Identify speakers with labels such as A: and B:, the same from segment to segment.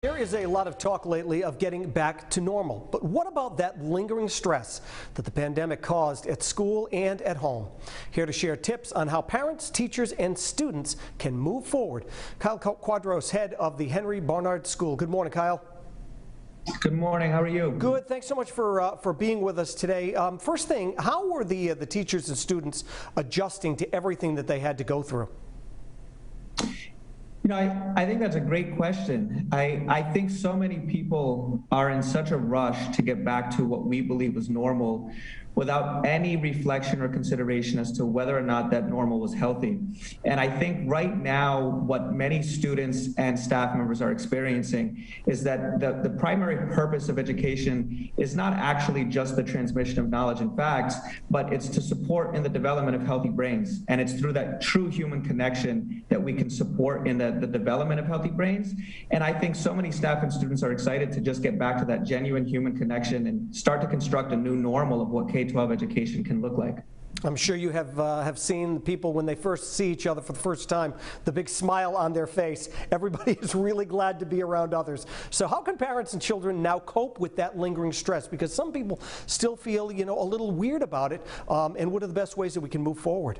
A: There is a lot of talk lately of getting back to normal, but what about that lingering stress that the pandemic caused at school and at home? Here to share tips on how parents, teachers, and students can move forward, Kyle Quadros, head of the Barnard School. Good morning, Kyle.
B: Good morning. How are you?
A: Good. Thanks so much for being with us today. First thing, how were the teachers and students adjusting to everything that they had to go through?
B: I think that's a great question. I think so many people are in such a rush to get back to what we believe was normal without any reflection or consideration as to whether or not that normal was healthy. And I think right now what many students and staff members are experiencing is that the primary purpose of education is not actually just the transmission of knowledge and facts, but it's to support in the development of healthy brains. And it's through that true human connection that we can support in the development of healthy brains. And I think so many staff and students are excited to just get back to that genuine human connection and start to construct a new normal of what K-12 education can look like.
A: I'm sure you have seen people when they first see each other for the first time, the big smile on their face. Everybody is really glad to be around others. So how can parents and children now cope with that lingering stress? Because some people still feel, a little weird about it. And what are the best ways that we can move forward?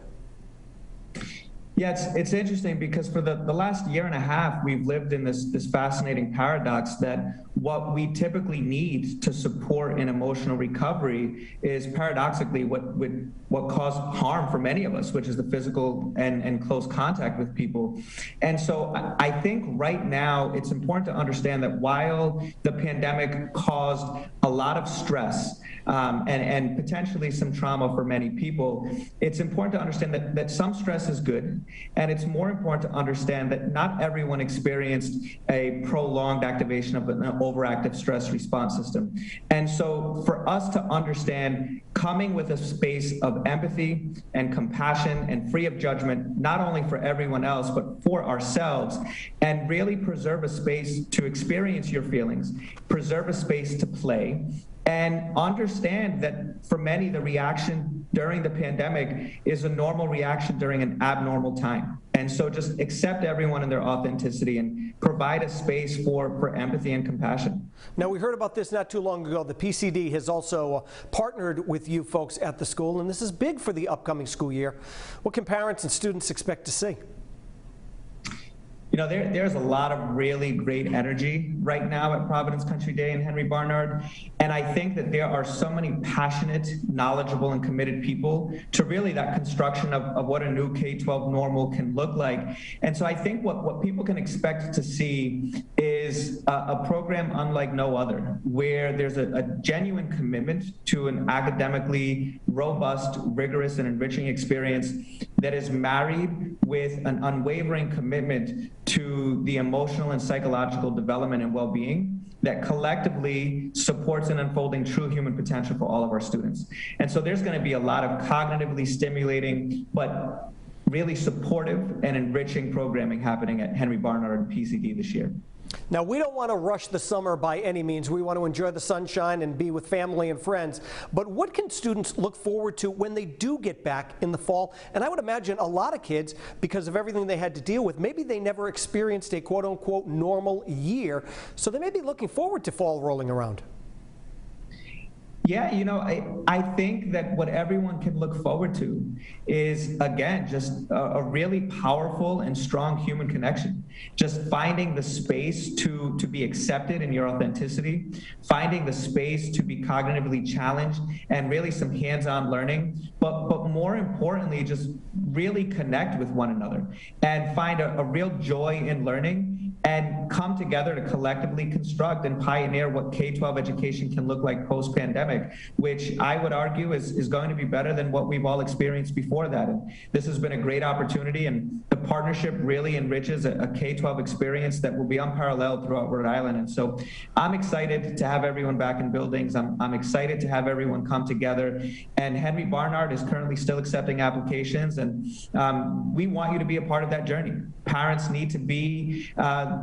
B: Yeah, it's interesting because for the last year and a half, we've lived in this fascinating paradox that what we typically need to support an emotional recovery is paradoxically what caused harm for many of us, which is the physical and close contact with people. And so I think right now it's important to understand that while the pandemic caused a lot of stress and potentially some trauma for many people, it's important to understand that some stress is good. And it's more important to understand that not everyone experienced a prolonged activation of an overactive stress response system. And so for us to understand, coming with a space of empathy and compassion and free of judgment, not only for everyone else, but for ourselves, and really preserve a space to experience your feelings, preserve a space to play, and understand that for many, the reaction during the pandemic is a normal reaction during an abnormal time. And so just accept everyone in their authenticity and provide a space for empathy and compassion.
A: Now, we heard about this not too long ago. The PCD has also partnered with you folks at the school, and this is big for the upcoming school year. What can parents and students expect to see?
B: There's a lot of really great energy right now at Providence Country Day and Barnard. And I think that there are so many passionate, knowledgeable, and committed people to really that construction of what a new K-12 normal can look like. And so I think what people can expect to see is a program unlike no other, where there's a genuine commitment to an academically robust, rigorous, and enriching experience that is married with an unwavering commitment to the emotional and psychological development and well-being that collectively supports an unfolding true human potential for all of our students. And so there's going to be a lot of cognitively stimulating, but really supportive and enriching programming happening at Barnard and PCD this year.
A: Now, we don't want to rush the summer by any means. We want to enjoy the sunshine and be with family and friends. But what can students look forward to when they do get back in the fall? And I would imagine a lot of kids, because of everything they had to deal with, maybe they never experienced a quote-unquote normal year. So they may be looking forward to fall rolling around.
B: Yeah, I think that what everyone can look forward to is, again, just a really powerful and strong human connection. Just finding the space to be accepted in your authenticity, finding the space to be cognitively challenged, and really some hands-on learning. But more importantly, just really connect with one another and find a real joy in learning and come together to collectively construct and pioneer what K-12 education can look like post-pandemic, which I would argue is going to be better than what we've all experienced before that. And this has been a great opportunity, and the partnership really enriches a K-12 experience that will be unparalleled throughout Rhode Island. And so I'm excited to have everyone back in buildings. I'm excited to have everyone come together. And Barnard is currently still accepting applications, and we want you to be a part of that journey. Parents need to be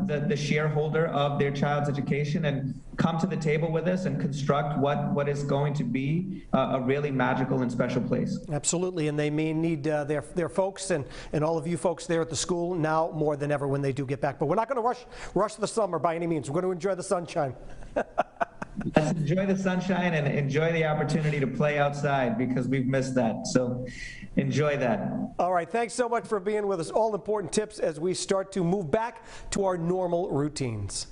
B: the shareholder of their child's education and come to the table with us and construct what is going to be a really magical and special place.
A: Absolutely, and they may need their folks and all of you folks there at the school now more than ever when they do get back. But we're not going to rush the summer by any means. We're going to enjoy the sunshine.
B: Let's enjoy the sunshine and enjoy the opportunity to play outside because we've missed that. So enjoy that.
A: All right, thanks so much for being with us. All important tips as we start to move back to our normal routines.